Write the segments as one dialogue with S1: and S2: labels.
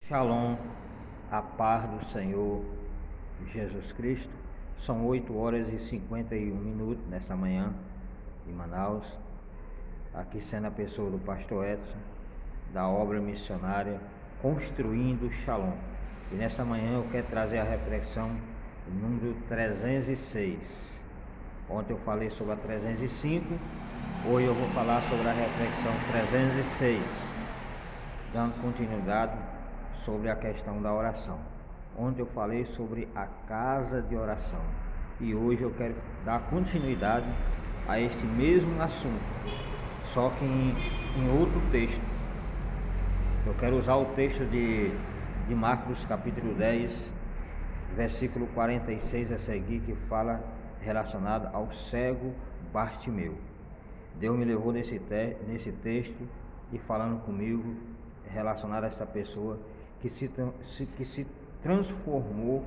S1: Shalom, a paz do Senhor Jesus Cristo. São 8 horas e 51 minutos nessa manhã em Manaus. Aqui sendo a pessoa do pastor Edson, da obra missionária Construindo Shalom. E nessa manhã eu quero trazer a reflexão número 306. Ontem eu falei sobre a 305, hoje eu vou falar sobre a reflexão 306, dando continuidade sobre a questão da oração. Ontem eu falei sobre a casa de oração e hoje eu quero dar continuidade a este mesmo assunto, só que em outro texto. Eu quero usar o texto de Marcos capítulo 10, versículo 46 a seguir, que fala relacionado ao cego Bartimeu. Deus me levou nesse texto e falando comigo relacionado a esta pessoa que se transformou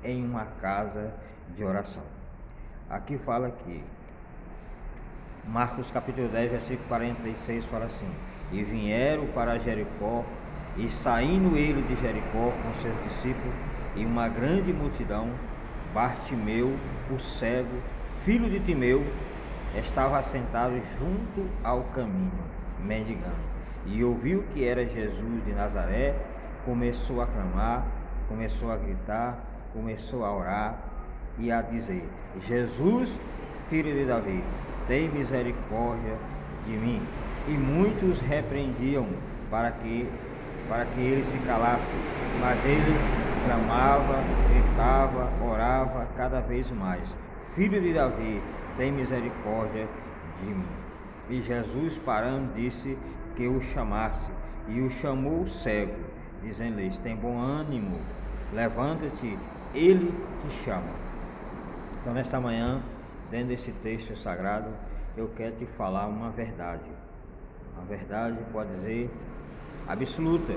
S1: em uma casa de oração. Aqui fala que Marcos capítulo 10, versículo 46 fala assim: e vieram para Jericó, e saindo ele de Jericó com seus discípulos e uma grande multidão, Bartimeu, o cego, filho de Timeu, estava assentado junto ao caminho, mendigando, e ouviu que era Jesus de Nazaré. Começou a clamar, começou a gritar, começou a orar e a dizer: Jesus, filho de Davi, tem misericórdia de mim. E muitos repreendiam para que ele se calasse, mas ele clamava, gritava, orava cada vez mais: Filho de Davi, tem misericórdia de mim. E Jesus, parando, disse que o chamasse, e o chamou o cego, dizendo-lhes: tem bom ânimo, levanta-te, ele te chama. Então, nesta manhã, dentro desse texto sagrado, eu quero te falar uma verdade. Uma verdade, pode dizer, absoluta,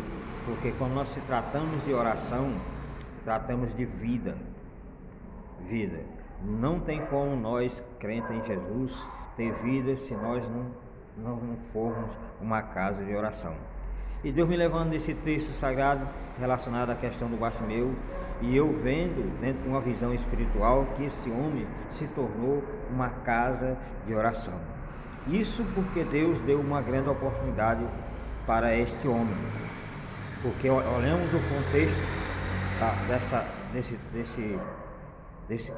S1: porque quando nós se tratamos de oração, tratamos de vida. Vida. Não tem como nós, crentes em Jesus, ter vida se nós não formos uma casa de oração. E Deus me levando nesse texto sagrado relacionado à questão do Bartimeu, e eu vendo dentro de uma visão espiritual que esse homem se tornou uma casa de oração. Isso porque Deus deu uma grande oportunidade para este homem, porque olhamos o contexto desse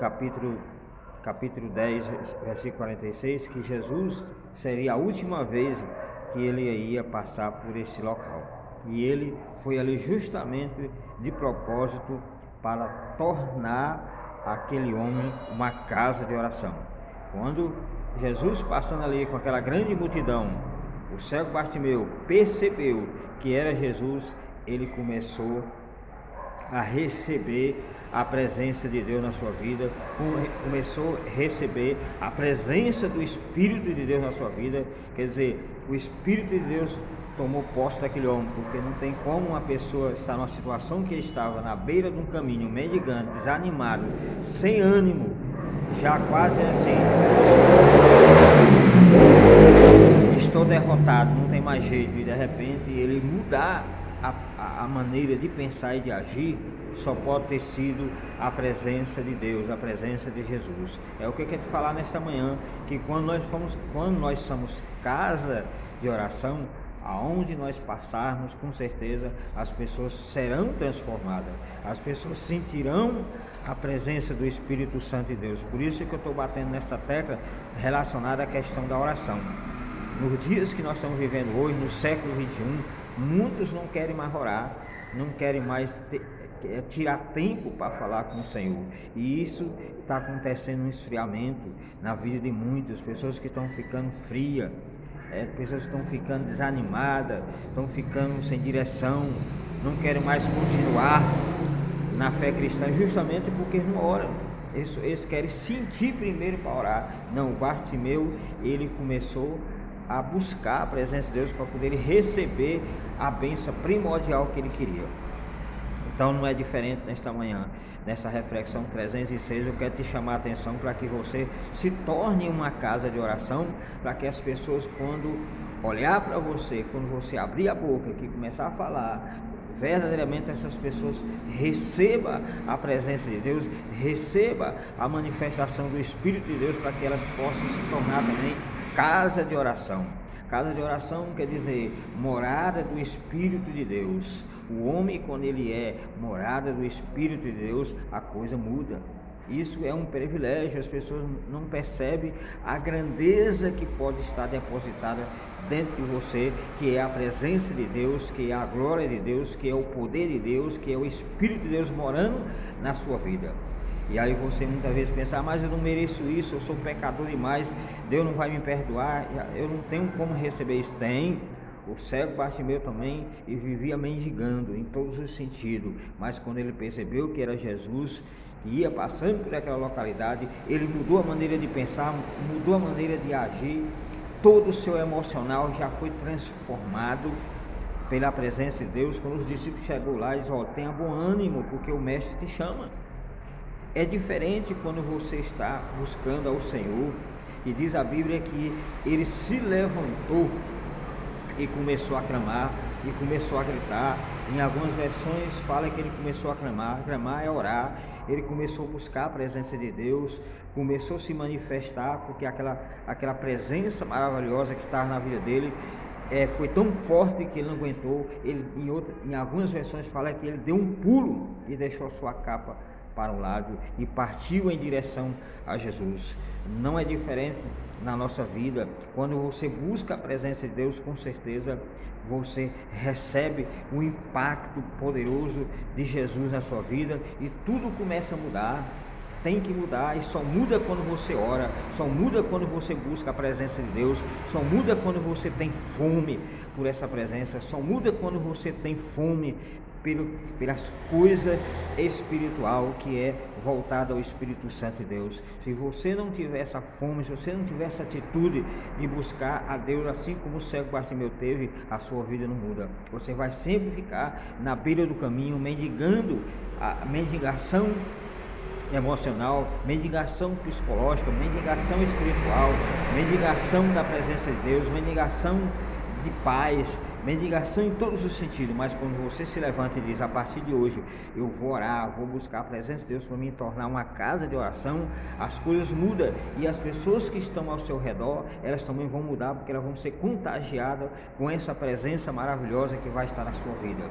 S1: capítulo 10, versículo 46, que Jesus seria a última vez que ele ia passar por esse local, e ele foi ali justamente de propósito para tornar aquele homem uma casa de oração. Quando Jesus, passando ali com aquela grande multidão, o cego Bartimeu percebeu que era Jesus, ele começou a receber a presença de Deus na sua vida, começou a receber a presença do Espírito de Deus na sua vida. Quer dizer, o Espírito de Deus tomou posse daquele homem, porque não tem como uma pessoa estar numa situação que estava na beira de um caminho, mendigante, desanimado, sem ânimo, já quase assim, estou derrotado, não tem mais jeito, e de repente ele mudar a maneira de pensar e de agir, só pode ter sido a presença de Deus, a presença de Jesus. É o que eu quero te falar nesta manhã, que quando nós somos casa de oração, aonde nós passarmos, com certeza as pessoas serão transformadas, as pessoas sentirão a presença do Espírito Santo de Deus. Por isso que eu estou batendo nessa tecla relacionada à questão da oração. Nos dias que nós estamos vivendo hoje, no século 21, muitos não querem mais orar, não querem mais tirar tempo para falar com o Senhor, e isso está acontecendo um esfriamento na vida de muitas pessoas que estão ficando frias, pessoas que estão ficando desanimadas, estão ficando sem direção, não querem mais continuar na fé cristã, justamente porque não oram. Eles querem sentir primeiro para orar. Não, o Bartimeu, ele começou a buscar a presença de Deus para poder receber a bênção primordial que ele queria. Então não é diferente nesta manhã, nessa reflexão 306, eu quero te chamar a atenção para que você se torne uma casa de oração, para que as pessoas, quando olhar para você, quando você abrir a boca e começar a falar, verdadeiramente essas pessoas recebam a presença de Deus, recebam a manifestação do Espírito de Deus, para que elas possam se tornar também casa de oração. Casa de oração quer dizer morada do Espírito de Deus. O homem, quando ele é morada do Espírito de Deus, a coisa muda. Isso é um privilégio, as pessoas não percebem a grandeza que pode estar depositada dentro de você, que é a presença de Deus, que é a glória de Deus, que é o poder de Deus, que é o Espírito de Deus morando na sua vida. E aí você muitas vezes pensa, mas eu não mereço isso, eu sou pecador demais, Deus não vai me perdoar, eu não tenho como receber isso. Tem. O cego Bartimeu também, e vivia mendigando em todos os sentidos, mas quando ele percebeu que era Jesus que ia passando por aquela localidade, ele mudou a maneira de pensar, mudou a maneira de agir, todo o seu emocional já foi transformado pela presença de Deus. Quando os discípulos chegou lá, eles disseram, tenha bom ânimo, porque o mestre te chama. É diferente quando você está buscando ao Senhor, e diz a Bíblia que ele se levantou e começou a clamar, e começou a gritar. Em algumas versões fala que ele começou a clamar é orar. Ele começou a buscar a presença de Deus, começou a se manifestar, porque aquela presença maravilhosa que estava na vida dele foi tão forte que ele não aguentou. Ele, em algumas versões fala que ele deu um pulo e deixou a sua capa para um lado e partiu em direção a Jesus. Não é diferente na nossa vida. Quando você busca a presença de Deus, com certeza você recebe um impacto poderoso de Jesus na sua vida, e tudo começa a mudar. Tem que mudar, e só muda quando você ora, só muda quando você busca a presença de Deus, só muda quando você tem fome por essa presença, só muda quando você tem fome pelas coisas espiritual, que é voltada ao Espírito Santo de Deus. Se você não tiver essa fome, se você não tiver essa atitude de buscar a Deus, assim como o cego Bartimeu teve, a sua vida não muda. Você vai sempre ficar na beira do caminho, mendigando, a mendigação emocional, mendigação psicológica, mendigação espiritual, mendigação da presença de Deus, mendigação de paz, mendigação em todos os sentidos. Mas quando você se levanta e diz, a partir de hoje eu vou orar, vou buscar a presença de Deus para me tornar uma casa de oração, as coisas mudam, e as pessoas que estão ao seu redor, elas também vão mudar, porque elas vão ser contagiadas com essa presença maravilhosa que vai estar na sua vida.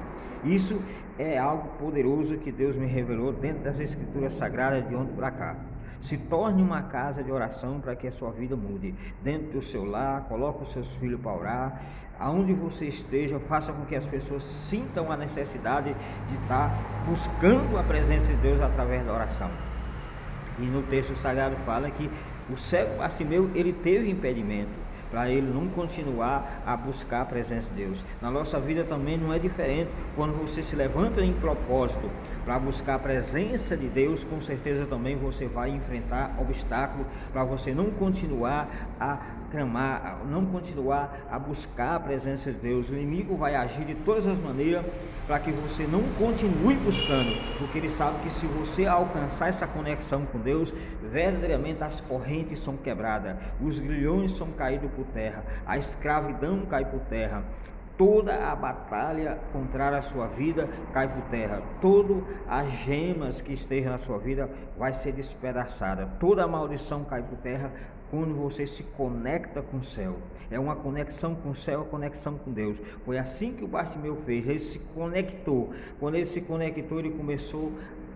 S1: Isso é algo poderoso que Deus me revelou dentro das Escrituras Sagradas de ontem para cá. Se torne uma casa de oração para que a sua vida mude. Dentro do seu lar, coloque os seus filhos para orar. Aonde você esteja, faça com que as pessoas sintam a necessidade de estar buscando a presença de Deus através da oração. E no texto sagrado fala que o cego Bartimeu, ele teve impedimento para ele não continuar a buscar a presença de Deus. Na nossa vida também não é diferente. Quando você se levanta em propósito para buscar a presença de Deus, com certeza também você vai enfrentar obstáculos para você não continuar a clamar, não continuar a buscar a presença de Deus. O inimigo vai agir de todas as maneiras para que você não continue buscando, porque ele sabe que se você alcançar essa conexão com Deus, verdadeiramente as correntes são quebradas, os grilhões são caídos por terra, a escravidão cai por terra, toda a batalha contrária à sua vida cai por terra, todas as gemas que estejam na sua vida vai ser despedaçada, toda a maldição cai por terra quando você se conecta com o céu. É uma conexão com o céu, conexão com Deus. Foi assim que o Bartimeu fez, ele se conectou. Quando ele se conectou, ele começou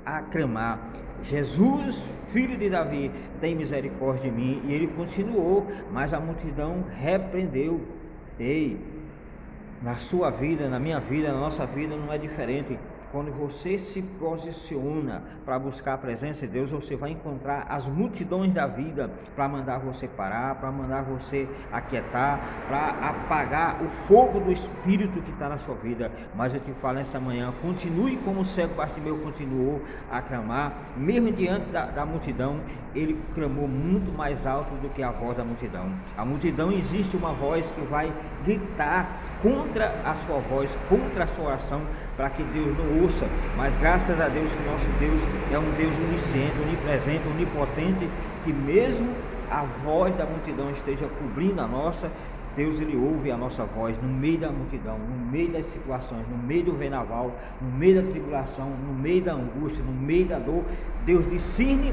S1: a clamar, Jesus, filho de Davi, tem misericórdia de mim. E ele continuou, mas a multidão repreendeu. Ei, na sua vida, na minha vida, na nossa vida não é diferente. Quando você se posiciona para buscar a presença de Deus, você vai encontrar as multidões da vida para mandar você parar, para mandar você aquietar, para apagar o fogo do Espírito que está na sua vida. Mas eu te falo nessa manhã, continue como o cego Bartimeu continuou a clamar, mesmo diante da multidão, ele clamou muito mais alto do que a voz da multidão. A multidão, existe uma voz que vai gritar contra a sua voz, contra a sua oração, para que Deus não ouça. Mas graças a Deus que nosso Deus é um Deus onisciente, onipresente, onipotente, que mesmo a voz da multidão esteja cobrindo a nossa, Deus, ele ouve a nossa voz no meio da multidão, no meio das situações, no meio do vendaval, no meio da tribulação, no meio da angústia, no meio da dor. Deus discerne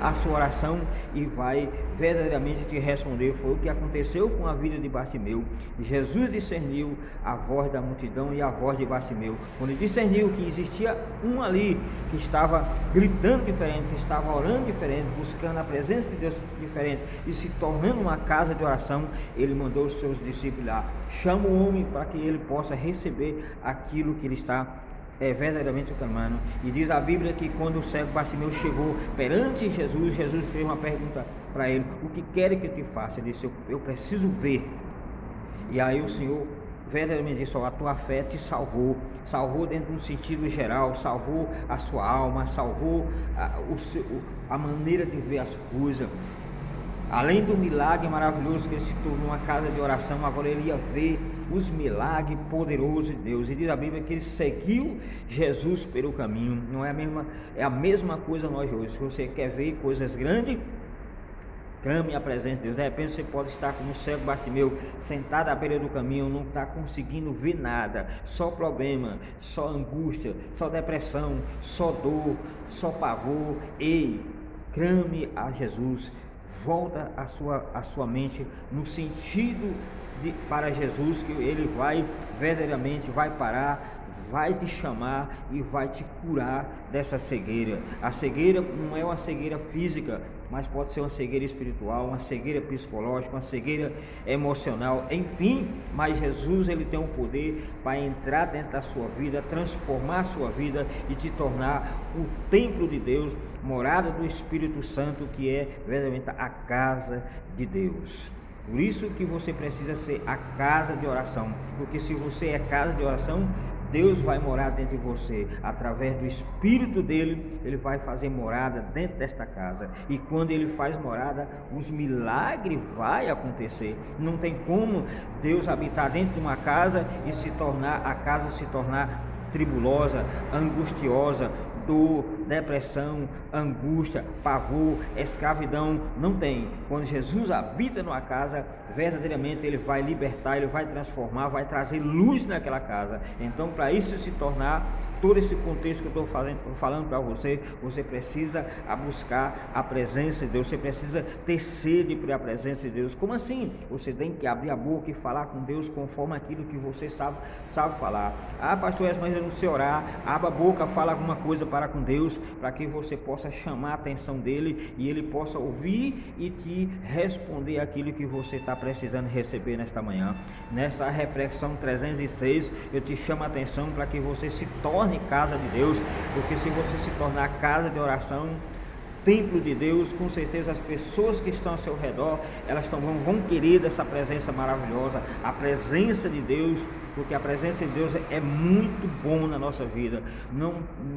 S1: a sua oração e vai verdadeiramente te responder. Foi o que aconteceu com a vida de Bartimeu. Jesus discerniu a voz da multidão e a voz de Bartimeu. Quando ele discerniu que existia um ali que estava gritando diferente, que estava orando diferente, buscando a presença de Deus diferente e se tornando uma casa de oração, ele mandou os seus discípulos lá: chama o homem para que ele possa receber aquilo que ele está verdadeiramente clamando. E diz a Bíblia que quando o cego Bartimeu chegou perante Jesus, Jesus fez uma pergunta para ele: o que quer que eu te faça? Ele disse: eu preciso ver. E aí o Senhor verdadeiramente disse: a tua fé te salvou. Salvou dentro do sentido geral, salvou a sua alma, salvou a maneira de ver as coisas. Além do milagre maravilhoso que ele se tornou uma casa de oração, agora ele ia ver os milagres poderosos de Deus. E diz a Bíblia que ele seguiu Jesus pelo caminho. Não é a mesma coisa nós hoje. Se você quer ver coisas grandes, clame a presença de Deus. De repente você pode estar como o cego Bartimeu, sentado à beira do caminho, não está conseguindo ver nada, só problema, só angústia, só depressão, só dor, só pavor. Ei, clame a Jesus. Volta a sua mente no sentido para Jesus, que ele vai verdadeiramente parar, vai te chamar e vai te curar dessa cegueira. A cegueira não é uma cegueira física, mas pode ser uma cegueira espiritual, uma cegueira psicológica, uma cegueira emocional, enfim. Mas Jesus, ele tem o poder para entrar dentro da sua vida, transformar a sua vida e te tornar o templo de Deus, morada do Espírito Santo, que é verdadeiramente a casa de Deus. Por isso que você precisa ser a casa de oração, porque se você é casa de oração, Deus vai morar dentro de você, através do Espírito dele. Ele vai fazer morada dentro desta casa, e quando ele faz morada, os milagres vão acontecer. Não tem como Deus habitar dentro de uma casa e a casa se tornar tribulosa, angustiosa, dor, depressão, angústia, pavor, escravidão. Não tem. Quando Jesus habita numa casa, verdadeiramente ele vai libertar, ele vai transformar, vai trazer luz naquela casa. Então, para isso se tornar todo esse contexto que eu estou falando para você, você precisa buscar a presença de Deus, você precisa ter sede pela presença de Deus. Como assim? Você tem que abrir a boca e falar com Deus conforme aquilo que você sabe falar. Pastor, mas eu não sei orar. Abra a boca, fala alguma coisa para com Deus, para que você possa chamar a atenção dele e ele possa ouvir e te responder aquilo que você está precisando receber nesta manhã. Nessa reflexão 306, eu te chamo a atenção para que você se torne casa de Deus, porque se você se tornar casa de oração, templo de Deus, com certeza as pessoas que estão ao seu redor, elas vão querer dessa presença maravilhosa, a presença de Deus, porque a presença de Deus é muito bom na nossa vida.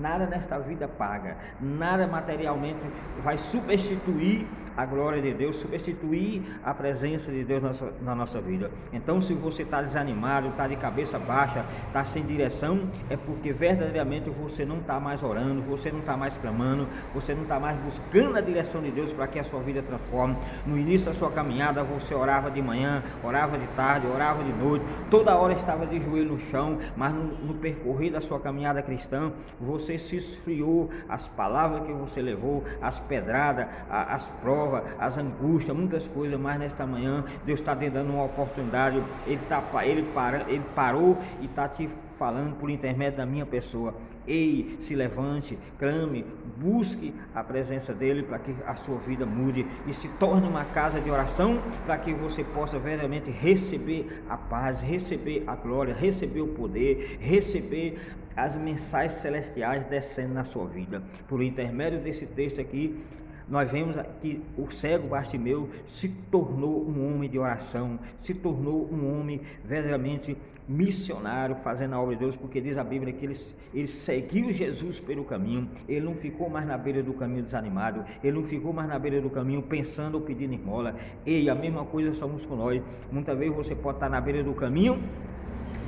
S1: Nada nesta vida paga, nada materialmente vai substituir a glória de Deus, substituir a presença de Deus na nossa vida. Então, se você está desanimado, está de cabeça baixa, está sem direção, é porque verdadeiramente você não está mais orando, você não está mais clamando, você não está mais buscando a direção de Deus para que a sua vida transforme. No início da sua caminhada, você orava de manhã, orava de tarde, orava de noite, toda hora estava de joelho no chão, mas no percorrer da sua caminhada cristã, você se esfriou. As palavras que você levou, as pedradas, as provas, as angústias, muitas coisas. Mas nesta manhã Deus está te dando uma oportunidade. Ele parou e está te falando por intermédio da minha pessoa: ei, se levante, clame, busque a presença dele para que a sua vida mude e se torne uma casa de oração, para que você possa verdadeiramente receber a paz, receber a glória, receber o poder, receber as mensagens celestiais descendo na sua vida. Por intermédio desse texto aqui, nós vemos que o cego Bartimeu se tornou um homem de oração, se tornou um homem verdadeiramente missionário, fazendo a obra de Deus, porque diz a Bíblia que ele seguiu Jesus pelo caminho. Ele não ficou mais na beira do caminho desanimado, ele não ficou mais na beira do caminho pensando ou pedindo esmola. E a mesma coisa somos com nós. Muitas vezes você pode estar na beira do caminho,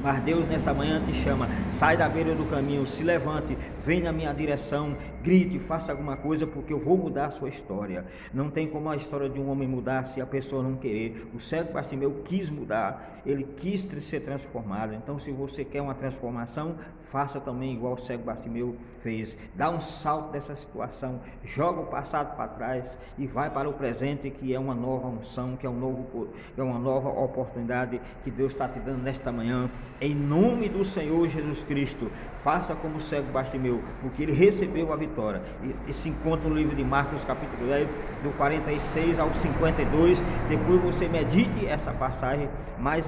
S1: Mas Deus nesta manhã te chama, sai da beira do caminho, se levante, vem na minha direção, grite, faça alguma coisa, porque eu vou mudar a sua história. Não tem como a história de um homem mudar se a pessoa não querer. O cego Bartimeu quis mudar, ele quis ser transformado. Então, se você quer uma transformação, faça também igual o cego Bartimeu fez. Dá um salto dessa situação, joga o passado para trás e vai para o presente, que é uma nova unção, que é uma nova oportunidade que Deus está te dando nesta manhã. Em nome do Senhor Jesus Cristo, faça como o cego Bartimeu, porque ele recebeu a vitória. E se encontra no livro de Marcos, capítulo 10, do 46 ao 52. Depois você medite essa passagem mais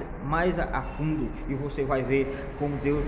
S1: a fundo, e você vai ver como Deus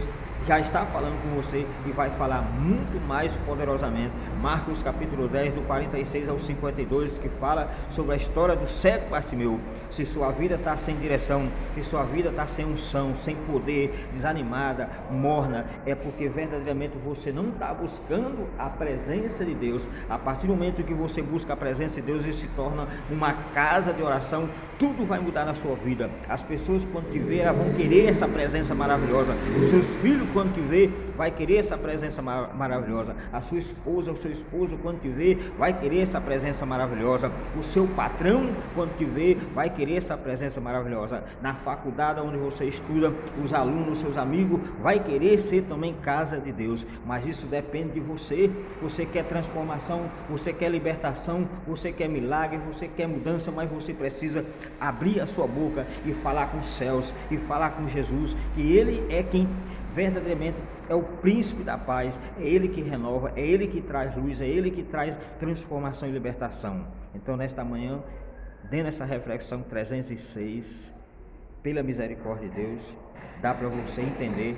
S1: já está falando com você e vai falar muito mais poderosamente. Marcos capítulo 10, do 46 ao 52, que fala sobre a história do cego Bartimeu. Se sua vida está sem direção, se sua vida está sem unção, sem poder, desanimada, morna, é porque verdadeiramente você não está buscando a presença de Deus. A partir do momento que você busca a presença de Deus e se torna uma casa de oração, tudo vai mudar na sua vida. As pessoas, quando te verem, vão querer essa presença maravilhosa. Os seus filhos, quando te ver, vai querer essa presença maravilhosa. A sua esposa, o seu esposo, quando te ver, vai querer essa presença maravilhosa. O seu patrão, quando te ver, vai querer essa presença maravilhosa. Na faculdade onde você estuda, os alunos, seus amigos, vai querer ser também casa de Deus. Mas isso depende de você. Você quer transformação, você quer libertação, você quer milagre, você quer mudança, mas você precisa abrir a sua boca e falar com os céus, e falar com Jesus, que Ele é quem verdadeiramente é o príncipe da paz, é Ele que renova, é Ele que traz luz, é Ele que traz transformação e libertação. Então, nesta manhã, dentro dessa reflexão 306, pela misericórdia de Deus, dá para você entender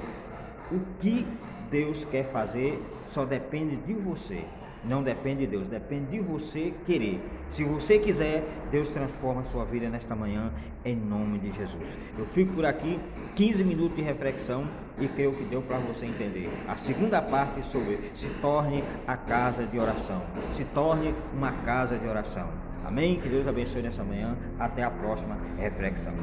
S1: o que Deus quer fazer. Só depende de você, não depende de Deus, depende de você querer. Se você quiser, Deus transforma a sua vida nesta manhã, em nome de Jesus. Eu fico por aqui, 15 minutos de reflexão, e creio que deu para você entender. A segunda parte sobre se torne a casa de oração, se torne uma casa de oração. Amém? Que Deus abençoe nessa manhã. Até a próxima reflexão.